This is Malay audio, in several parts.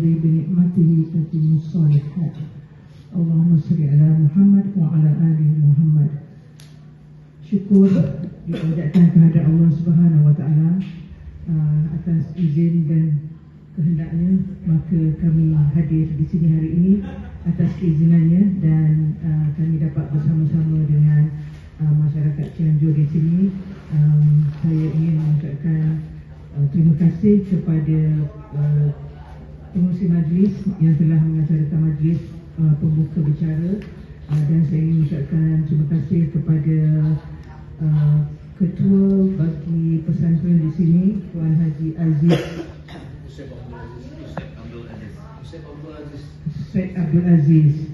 بنعمته تتم الصالحات. اللهم صل على Muhammad wa ala ali Muhammad. Syukur dipanjatkan kehadrat Allah Subhanahu wa taala atas izin dan kehendaknya, maka kami hadir di sini hari ini atas keizinannya, dan kami dapat bersama-sama dengan masyarakat Cianjur di sini. Saya ingin mengucapkan terima kasih kepada pengurusi majlis yang telah mengacarkan majlis pembuka bicara, dan saya ingin mengucapkan terima kasih kepada ketua bagi pesantren di sini, Tuan Haji Aziz Syed Abdul Aziz.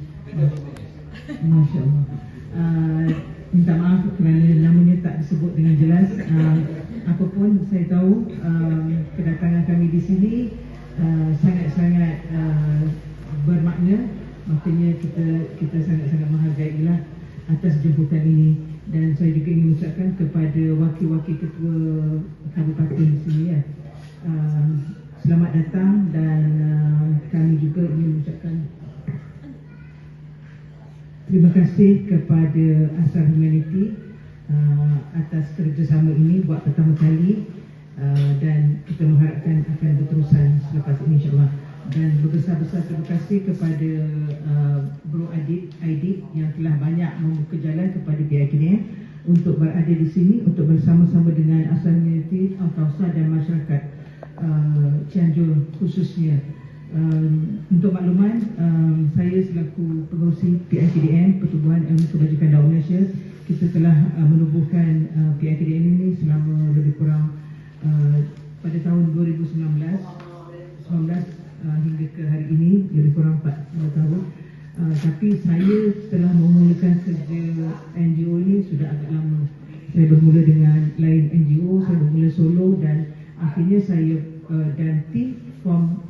Masya Allah. Minta maaf kerana namanya tak disebut dengan jelas. Apapun saya tahu kedatangan kami di sini sangat-sangat bermakna. Makanya kita sangat-sangat menghargailah atas jemputan ini, dan saya juga ingin mengucapkan kepada wakil-wakil ketua kabupaten di sini ya. Selamat datang, dan kami juga ingin mengucapkan terima kasih kepada Asrar Humanity atas kerjasama ini buat pertama kali, dan kita mengharapkan akan berterusan selepas ini insyaAllah. Dan berbesar-besar terima kasih kepada Bro Aidit yang telah banyak membuka jalan kepada PIKDM untuk berada di sini, untuk bersama-sama dengan Asrar Humanity, Al-Kausar dan masyarakat Cianjur khususnya. Untuk makluman, saya selaku pengurusi PIKDM, Pertubuhan Ilmu Kebajikan Dakwah Malaysia, kita telah menubuhkan PIKDM ini selama lebih kurang pada tahun 2019 hingga ke hari ini, lebih kurang 4 tahun. Tapi saya telah memulakan kerja NGO ini sudah agak lama. Saya bermula dengan lain NGO, saya bermula solo, dan akhirnya saya dan tim form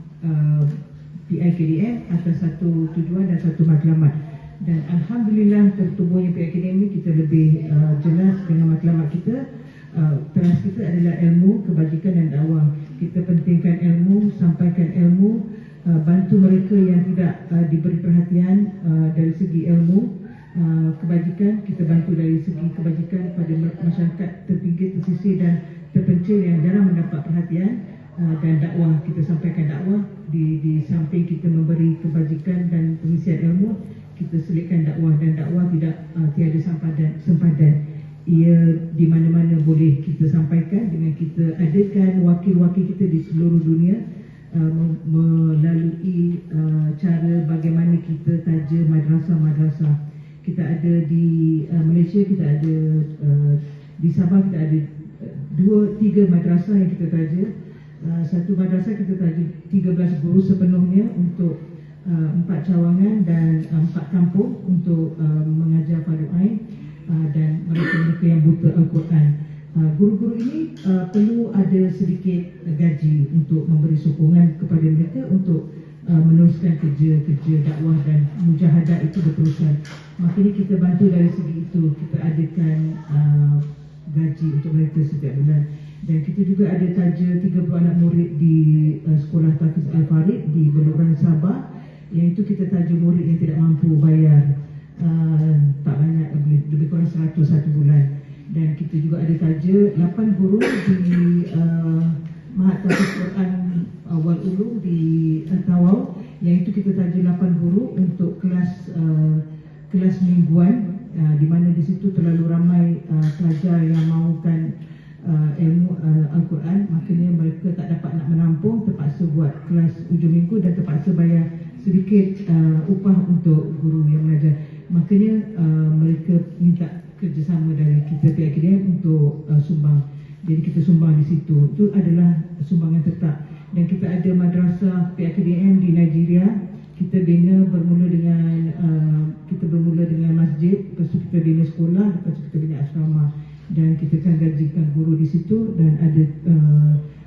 PIKDM atas satu tujuan dan satu matlamat. Dan Alhamdulillah tertubuhnya PIKDM ini kita lebih jelas dengan matlamat kita. Teras kita adalah ilmu, kebajikan dan dakwah. Kita pentingkan ilmu, sampaikan ilmu, bantu mereka yang tidak diberi perhatian dari segi ilmu. Kebajikan, kita bantu dari segi kebajikan pada masyarakat terpinggir, tersisih dan terpencil yang jarang mendapat perhatian. Dan dakwah, kita sampaikan dakwah di samping kita memberi kebajikan dan pengisian ilmu, kita selitkan dakwah, dan dakwah tidak tiada sempadan. Ia di mana-mana boleh kita sampaikan dengan kita adakan wakil-wakil kita di seluruh dunia melalui cara bagaimana kita taja madrasah-madrasah. Kita ada di Malaysia, kita ada di Sabah, kita ada 2-3 madrasah yang kita taja. Satu madrasah kita taja 13 guru sepenuhnya untuk 4 cawangan dan 4 kampung untuk mengajar fardu ain dan mereka-mereka yang buta Al-Quran. Guru-guru ini perlu ada sedikit gaji untuk memberi sokongan kepada mereka untuk meneruskan kerja-kerja dakwah dan mujahadah itu berterusan. Makanya kita bantu dari segi itu, kita adakan gaji untuk mereka setiap bulan. Dan kita juga ada taja 30 anak murid di Sekolah Tafiz Al-Farid di Beluran Sabah, yang itu kita taja murid yang tidak mampu bayar tak banyak, lebih kurang 100 satu bulan. Dan kita juga ada taja 8 guru di Mahat Tafiz Quran Awal Ulu di Tawau, yang itu kita taja 8 guru untuk kelas mingguan, di mana di situ terlalu ramai pelajar yang mahukan ilmu Al-Quran, makanya mereka tak dapat nak menampung, terpaksa buat kelas hujung minggu dan terpaksa bayar sedikit upah untuk guru yang mengajar. Makanya mereka minta kerjasama dari kita PIKDM untuk sumbang. Jadi kita sumbang di situ. Itu adalah sumbangan tetap. Dan kita ada madrasah PIKDM di Nigeria. Kita bina bermula dengan masjid, lepas tu kita bina sekolah, lepas tu kita bina asrama, dan kita akan gajikan guru di situ, dan ada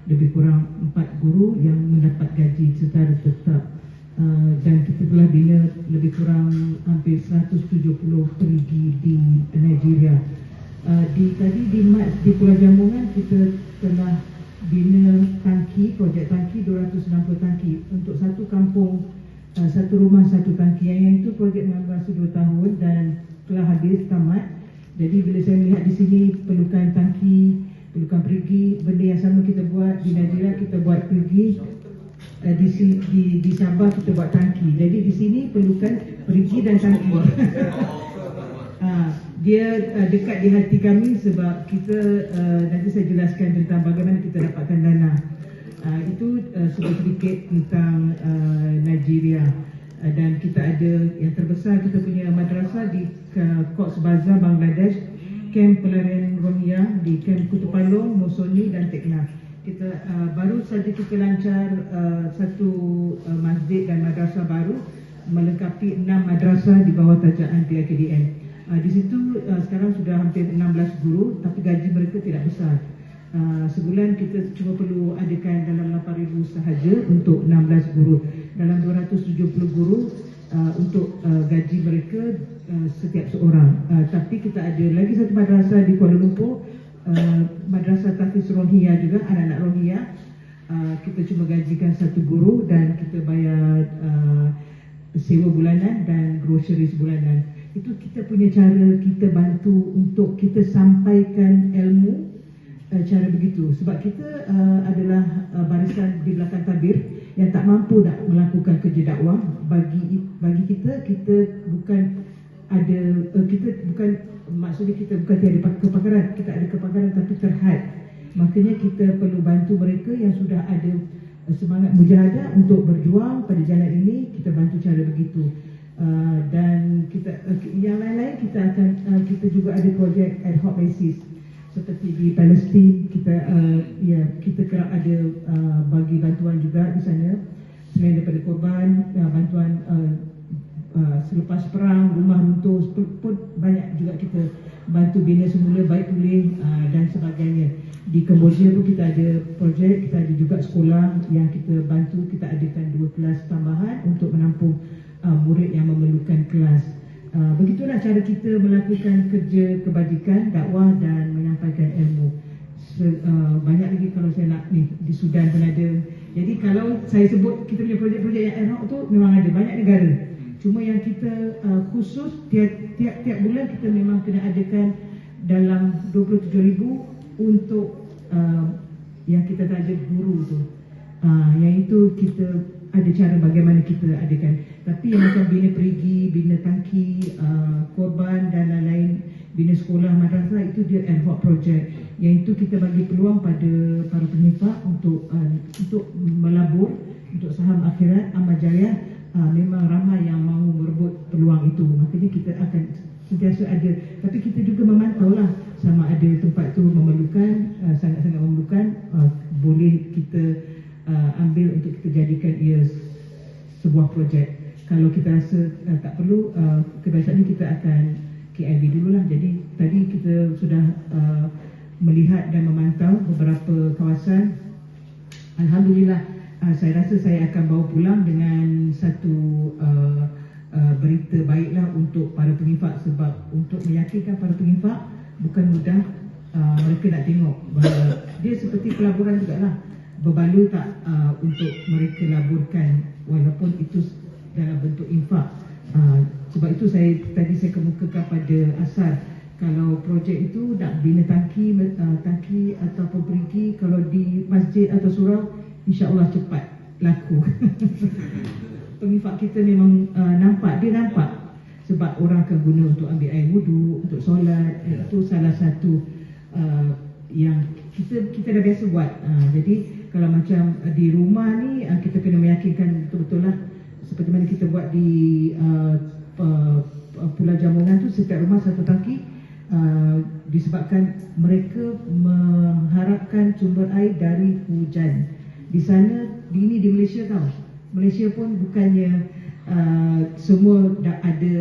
lebih kurang 4 guru yang mendapat gaji secara tetap. Dan kita telah bina lebih kurang hampir 170 perigi di Nigeria. Tadi di Pulau Jambungan kita telah bina tangki, projek tangki 260 tangki untuk satu kampung, satu rumah satu tangki. Yang itu projek masa 2 tahun dan telah habis tamat. Jadi bila saya melihat di sini perlukan tangki, perlukan perigi, benda yang sama kita buat di Najrah, kita buat perigi, di Sabah kita buat tangki. Jadi di sini perlukan perigi dan tangki. Dia dekat di hati kami sebab kita, nanti saya jelaskan tentang bagaimana kita dapatkan dana. Itu sedikit tentang Nigeria. Dan kita ada yang terbesar, kita punya madrasah di Cox's Bazar, Bangladesh, kamp pelarian Rohingya di kamp Kutub Palong, Mosoni dan Teknaf. Kita baru saja kita lancar satu masjid dan madrasah baru melengkapi 6 madrasah di bawah tajaan PIKDN. Di situ sekarang sudah hampir 16 guru, tapi gaji mereka tidak besar. Sebulan kita cuma perlu adakan dalam 8,000 sahaja untuk 16 guru. Dalam 270 guru untuk gaji mereka setiap seorang. Tapi kita ada lagi satu madrasah di Kuala Lumpur, madrasah Tahfiz Rohingya juga, anak-anak Rohingya. Kita cuma gajikan satu guru dan kita bayar sewa bulanan dan groceries bulanan. Itu kita punya cara kita bantu untuk kita sampaikan ilmu. Cara begitu sebab kita adalah barisan di belakang tabir yang tak mampu nak melakukan kerja dakwah. Bagi kita bukan ada maksudnya kita bukan tiada kepakaran, kita ada kepakaran tapi terhad. Makanya kita perlu bantu mereka yang sudah ada semangat mujahadah untuk berjuang pada jalan ini. Kita bantu cara begitu. Dan kita yang lain-lain kita juga ada projek ad hoc basis. Seperti di Palestin kita kerap ada bagi bantuan juga di sana. Selain daripada korban, bantuan selepas perang, rumah runtuh pun banyak juga kita bantu bina semula, baik pulih dan sebagainya. Di Kemboja pun kita ada projek, kita ada juga sekolah yang kita bantu. Kita adakan 2 kelas tambahan untuk menampung murid yang memerlukan kelas. Begitulah cara kita melakukan kerja kebajikan, dakwah dan menyampaikan ilmu. Banyak lagi kalau saya nak ni, di Sudan pun ada. Jadi kalau saya sebut kita punya projek-projek yang ad hoc tu memang ada banyak negara. Cuma yang kita khusus tiap bulan kita memang kena adakan dalam 27,000 untuk yang kita target guru tu. Yang itu kita ada cara bagaimana kita adakan. Tapi yang macam bina perigi, bina tangki, korban dan lain-lain, bina sekolah, madrasah, itu dia ad hoc project. Yang itu kita bagi peluang pada para penghifaz untuk melabur untuk saham akhirat, amal jariah. Memang ramai yang mahu merebut peluang itu. Makanya kita akan sentiasa ada. Tapi kita juga memantau lah sama ada tempat tu memerlukan, sangat-sangat memerlukan, boleh kita ambil untuk kita jadikan ia sebuah projek. Kalau kita rasa tak perlu, kebiasaan ini kita akan KIV dululah. Jadi tadi kita sudah melihat dan memantau beberapa kawasan. Alhamdulillah, saya rasa saya akan bawa pulang dengan satu berita baiklah untuk para penghifaz. Sebab untuk meyakinkan para penghifaz bukan mudah. Mereka nak tengok bahawa dia seperti pelaburan jugalah. Berbaloi tak untuk mereka laburkan walaupun itu dalam bentuk infak. Sebab itu tadi saya kemukakan pada asal, kalau projek itu nak bina tangki ataupun perigi, kalau di masjid atau surau, insya-Allah cepat laku. Penginfak kita memang nampak sebab orang akan guna untuk ambil air wudu, untuk solat. Itu salah satu yang kita dah biasa buat. Jadi kalau macam di rumah ni, kita kena meyakinkan betul-betul lah. Seperti mana kita buat di Pulau Jamungan tu, setiap rumah satu tangki. Disebabkan mereka mengharapkan sumber air dari hujan. Di sana, ini di Malaysia tau. Malaysia pun bukannya semua dah ada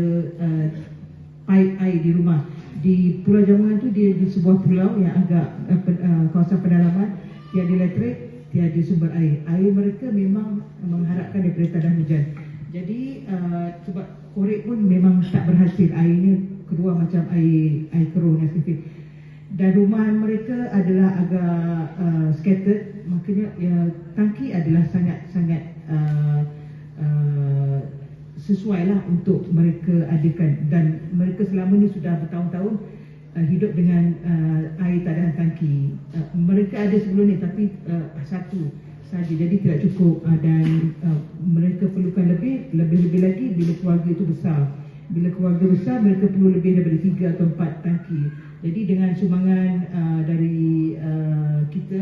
pipe air di rumah. Di Pulau Jamungan tu, dia di sebuah pulau yang agak kawasan pedalaman, tiada elektrik, tiada sumber air. Air mereka memang mengharapkan daripada tanah hujan. Jadi sebab korek pun memang tak berhasil, airnya keluar macam air keruh dan sebagainya. dan rumah mereka adalah agak scattered, makanya tangki adalah sangat-sangat sesuailah untuk mereka adakan, dan mereka selama ni sudah bertahun-tahun hidup dengan air tak ada tangki. Mereka ada sebelum ni tapi satu saja, jadi tidak cukup, dan mereka perlukan lebih lagi bila keluarga itu besar. Bila keluarga besar, mereka perlu lebih daripada 3 atau 4 tangki. Jadi dengan sumbangan dari kita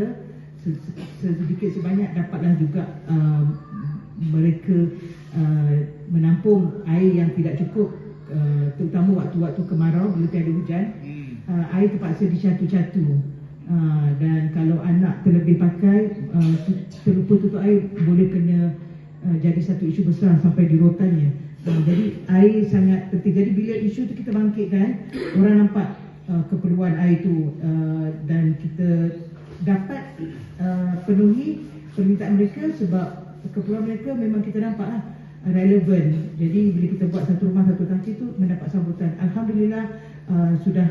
sedikit sebanyak dapatlah juga mereka menampung air yang tidak cukup, terutama waktu-waktu kemarau bila tiada hujan. Air terpaksa dicatu-catu, dan kalau anak terlebih pakai, terlupa tutup air, boleh kena jadi satu isu besar sampai di rotannya. Jadi air sangat penting. Jadi bila isu itu kita bangkitkan, orang nampak keperluan air itu, dan kita dapat penuhi permintaan mereka, sebab keperluan mereka memang kita nampak relevan. Jadi bila kita buat satu rumah satu tangki itu mendapat sambutan. Alhamdulillah, sudah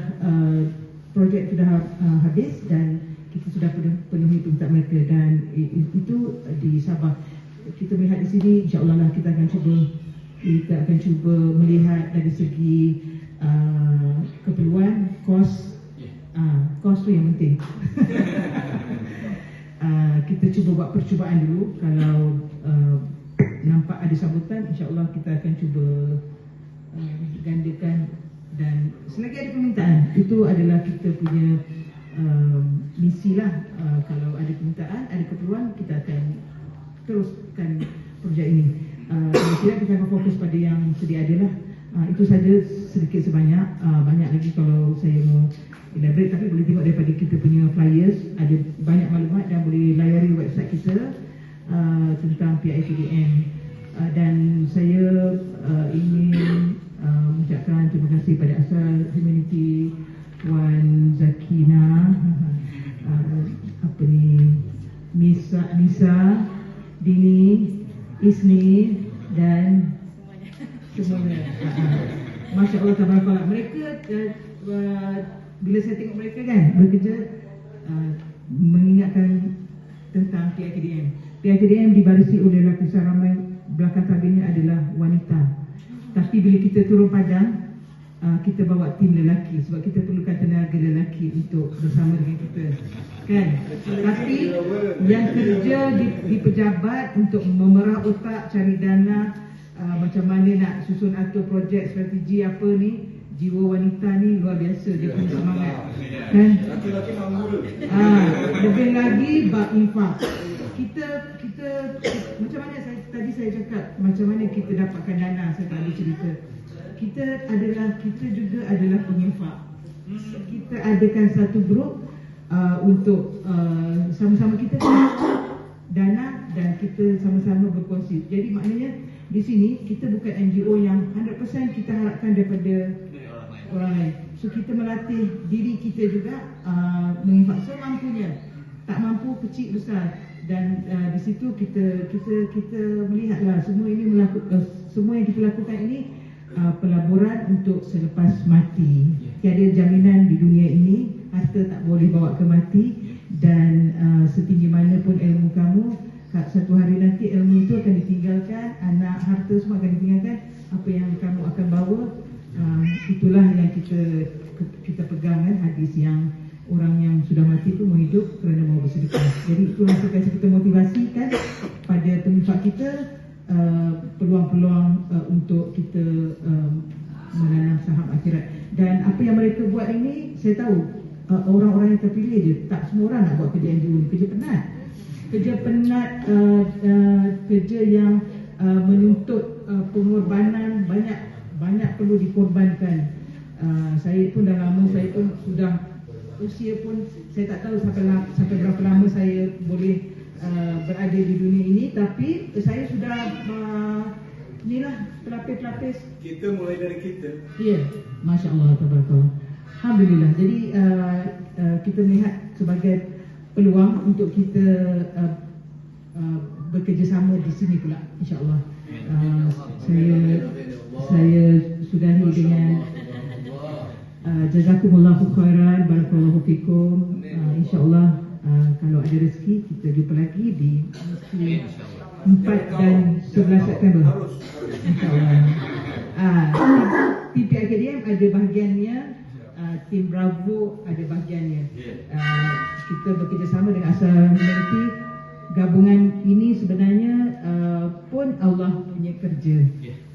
projek sudah habis dan kita sudah penuhi permintaan mereka, dan itu di Sabah. Kita melihat di sini, insya-Allah lah kita akan cuba melihat dari segi keperluan, kos tu yang penting. Kita cuba buat percubaan dulu. Kalau nampak ada sambutan, insya-Allah kita akan cuba gandakan, dan selagi ada permintaan, itu adalah kita punya misi lah. Kalau ada permintaan, ada keperluan, kita akan teruskan projek ini. Kalau tidak, kita akan fokus pada yang sedia ada lah. Itu saja sedikit sebanyak. Banyak lagi kalau saya mau elaborate, tapi boleh tengok daripada kita punya flyers. Ada banyak maklumat dan boleh layari website kita tentang PIKDM. Dan saya ingin mengucapkan terima kasih pada asal Humanity, Wan Zakina, Nisa, Dini, Isni dan semuanya. Masya Allah, tabarakallah. Mereka bila saya tengok mereka kan bekerja, mengingatkan tentang PIKDM. PIKDM dibarisi oleh lapisan ramai, belakang tabirnya adalah wanita. Tapi bila kita turun padang, kita bawa tim lelaki, sebab kita perlukan tenaga lelaki untuk bersama dengan kita, kan? Tapi yang kerja di pejabat untuk memerah otak, cari dana, macam mana nak susun atur projek, strategi apa ni, jiwa wanita ni luar biasa, dia punya semangat, kan? Lebih lagi bab infak. Kita macam mana tadi saya cakap, macam mana kita dapatkan dana, saya tak ada cerita. Kita juga adalah penyinfak. Kita adakan satu grup untuk sama-sama kita dana, dan kita sama-sama berkongsi. Jadi maknanya di sini kita bukan NGO yang 100% kita harapkan daripada orang lain. So kita melatih diri kita juga menginfak semampunya. Tak mampu, kecil besar. Dan di situ kita melihatlah semua yang kita lakukan ini pelaburan untuk selepas mati. Tiada jaminan di dunia ini, harta tak boleh bawa ke mati, dan setinggi mana pun ilmu kamu, satu hari nanti ilmu itu akan ditinggalkan, anak, harta semua akan ditinggalkan. Apa yang kamu akan bawa, itulah yang kita pegang, kan, hadis yang orang yang sudah mati itu mau hidup kerana mau bersedekah. Jadi itulah kita motivasikan pada penyifat kita, peluang-peluang untuk kita menanam saham akhirat. Dan apa yang mereka buat ini, saya tahu orang-orang yang terpilih je. Tak semua orang nak buat kerja NGO ni. Kerja penat, kerja yang menuntut pengorbanan, banyak perlu dikorbankan. Saya pun dah lama, saya pun sudah usia pun saya tak tahu sampai berapa lama saya boleh berada di dunia ini, tapi saya sudah inilah pelapis-pelapis. Kita mulai dari kita. Ya, Masya Allah, tabarakallah. Alhamdulillah. Jadi kita melihat sebagai peluang untuk kita bekerjasama di sini pula, insya-Allah. Saya sudahi dengan Jazakumullahu khairan, barakallahu fikum. InsyaAllah kalau ada rezeki kita jumpa lagi di 4 dan 11 September. InsyaAllah. Tim PIKDM ada bahagiannya, tim Bravo ada bahagiannya. Kita bekerjasama dengan Asal Humanity. Gabungan ini sebenarnya pun Allah punya kerja.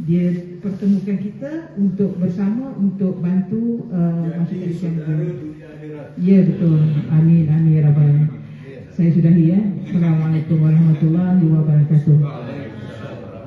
Dia pertemukan kita untuk bersama untuk bantu masyarakat Singapura. Ya, betul. Amin, amin ya rabbal alamin. Saya sudahi ya. Assalamualaikum warahmatullahi wabarakatuh.